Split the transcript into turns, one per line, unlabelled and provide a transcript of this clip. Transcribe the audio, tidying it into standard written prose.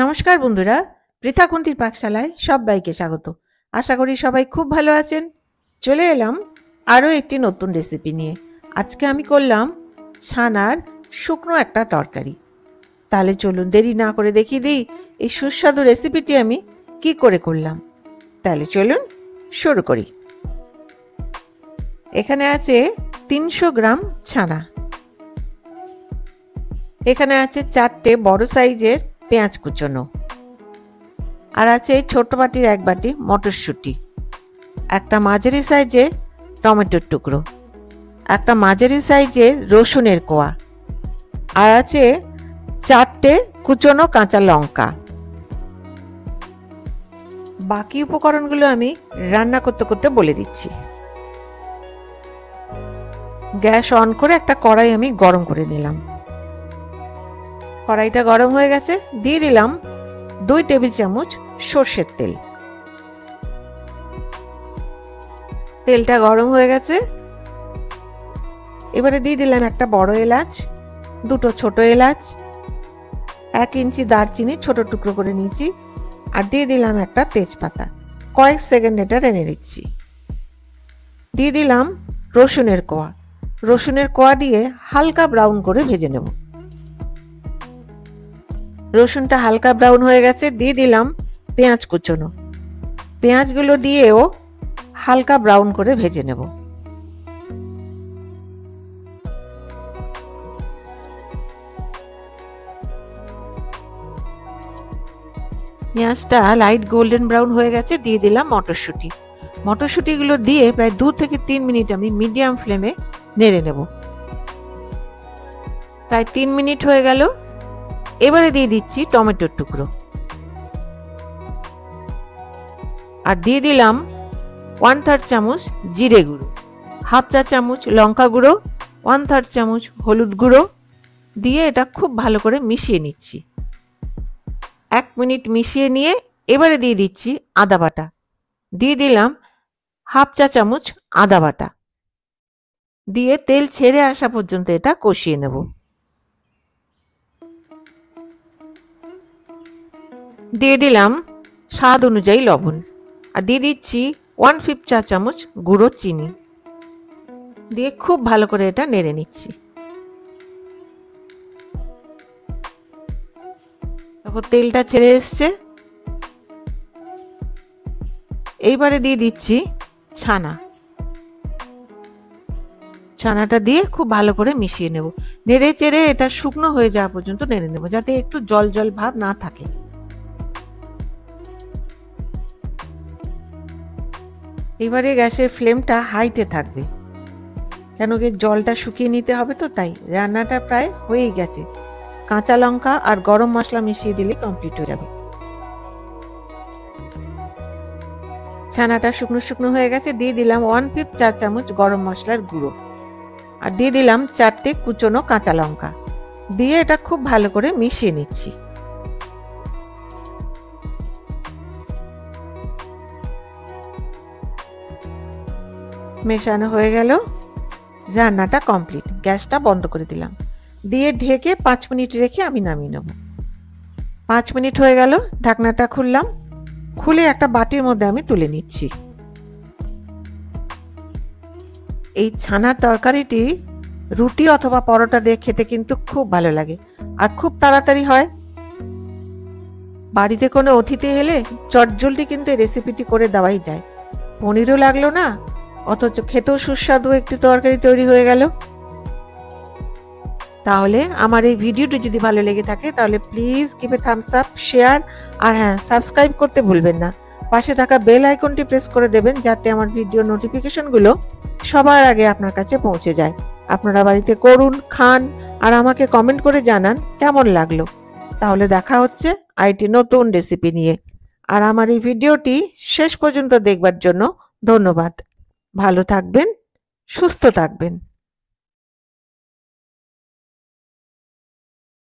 নমস্কার বন্ধুরা, পৃথা কুন্তির পাকশালায় সবাইকে স্বাগত। আশা করি সবাই খুব ভালো আছেন। চলে এলাম আরও একটি নতুন রেসিপি নিয়ে। আজকে আমি করলাম ছানার শুকনো একটা তরকারি। তাহলে চলুন দেরি না করে দেখিয়ে দিই এই সুস্বাদু রেসিপিটি আমি কি করে করলাম। তাহলে চলুন শুরু করি। এখানে আছে 300 গ্রাম ছানা। এখানে আছে 4টে বড় সাইজের পেঁয়াজ কুচনো, আর আছে ছোট বাটির 1 বাটি মটরশুঁটি, একটা মাঝারি সাইজের টমেটোর টুকরো, একটা মাঝারি সাইজের রসুনের কোয়া, আর আছে 4টে কুচনো কাঁচা লঙ্কা। বাকি উপকরণগুলো আমি রান্না করতে করতে বলে দিচ্ছি। গ্যাস অন করে একটা কড়াই আমি গরম করে নিলাম। কড়াইটা গরম হয়ে গেছে, দিয়ে দিলাম 2 টেবিল চামচ সর্ষের তেল। তেলটা গরম হয়ে গেছে, এবারে দিয়ে দিলাম একটা বড় এলাচ, 2টো ছোট এলাচ, 1 ইঞ্চি দারচিনি ছোট টুকরো করে নিয়েছি, আর দিয়ে দিলাম একটা তেজপাতা। কয়েক সেকেন্ড এটা রেঁধে নিচ্ছি। দিয়ে দিলাম রসুনের কোয়া। রসুনের কোয়া দিয়ে হালকা ব্রাউন করে ভেজে নেব। রসুনটা হালকা ব্রাউন হয়ে গেছে, দিয়ে দিলাম পেঁয়াজ কুচনো। পেঁয়াজগুলো দিয়েও হালকা ব্রাউন করে ভেজে নেব। পেঁয়াজটা লাইট গোল্ডেন ব্রাউন হয়ে গেছে, দিয়ে দিলাম মটরশুঁটি। মটরশুঁটিগুলো দিয়ে প্রায় 2 থেকে 3 মিনিট আমি মিডিয়াম ফ্লেমে নেড়ে নেব। প্রায় 3 মিনিট হয়ে গেল। এবারে দিয়ে দিচ্ছি টমেটোর টুকরো, আর দিয়ে দিলাম 1/3 চামচ জিরে গুঁড়ো, 1/2 চা চামচ লঙ্কা গুঁড়ো, 1/3 চামচ হলুদ গুঁড়ো দিয়ে এটা খুব ভালো করে মিশিয়ে নিচ্ছি। 1 মিনিট মিশিয়ে নিয়ে এবারে দিয়ে দিচ্ছি আদা বাটা। দিয়ে দিলাম 1/2 চা চামচ আদা বাটা, দিয়ে তেল ছেড়ে আসা পর্যন্ত এটা কষিয়ে নেব। দিয়ে দিলাম স্বাদ অনুযায়ী লবণ, আর দিয়ে দিচ্ছি 1/5 চা চামচ গুঁড়ো চিনি, দিয়ে খুব ভালো করে এটা নেড়ে নিচ্ছি। তারপর তেলটা ছেড়ে এসছে। এইবারে দিয়ে দিচ্ছি ছানা। ছানাটা দিয়ে খুব ভালো করে মিশিয়ে নেব। নেড়ে চেড়ে এটা শুকনো হয়ে যাওয়া পর্যন্ত নেড়ে নেব, যাতে একটু জল জল ভাব না থাকে। এবারে গ্যাসের ফ্লেমটা হাইতে থাকবে, কেন কি জলটা শুকিয়ে নিতে হবে, তো তাই। রান্নাটা প্রায় হয়েই গেছে। কাঁচা লঙ্কা আর গরম মশলা মিশিয়ে দিলে কমপ্লিট হয়ে যাবে। ছানাটা শুকনো শুকনো হয়ে গেছে, দিয়ে দিলাম 1/5 চা চামচ গরম মশলার গুঁড়ো, আর দিয়ে দিলাম 4টে কুচনো কাঁচা লঙ্কা, দিয়ে এটা খুব ভালো করে মিশিয়ে নিচ্ছি। মেশানো হয়ে গেল, রান্নাটা কমপ্লিট। গ্যাসটা বন্ধ করে দিলাম, দিয়ে ঢেকে 5 মিনিট রেখে আমি নামিয়ে নেব। 5 মিনিট হয়ে গেল, ঢাকনাটা খুললাম। খুলে একটা বাটির মধ্যে আমি তুলে নিচ্ছি। এই ছানার তরকারিটি রুটি অথবা পরোটা দিয়ে খেতে কিন্তু খুব ভালো লাগে, আর খুব তাড়াতাড়ি হয়। বাড়িতে কোনো অতিথি এলে চটজলদি কিন্তু এই রেসিপিটি করে দেওয়াই যায়। পনিরও লাগলো না, অথচ খেতেও সুস্বাদু একটি তরকারি তৈরি হয়ে গেল। তাহলে আমার এই ভিডিওটি যদি ভালো লেগে থাকে তাহলে please give a thumbs up, share, আর হ্যাঁ, সাবস্ক্রাইব করতে ভুলবেন না। পাশে থাকা বেল আইকনটি প্রেস করে দেবেন, যাতে আমার ভিডিও নোটিফিকেশনগুলো সবার আগে আপনার কাছে পৌঁছে যায়। আপনারা বাড়িতে করুন, খান, আর আমাকে কমেন্ট করে জানান কেমন লাগলো। তাহলে দেখা হচ্ছে আরেকটি নতুন রেসিপি নিয়ে। আর আমার এই ভিডিওটি শেষ পর্যন্ত দেখবার জন্য ধন্যবাদ। ভালো থাকবেন, সুস্থ থাকবেন।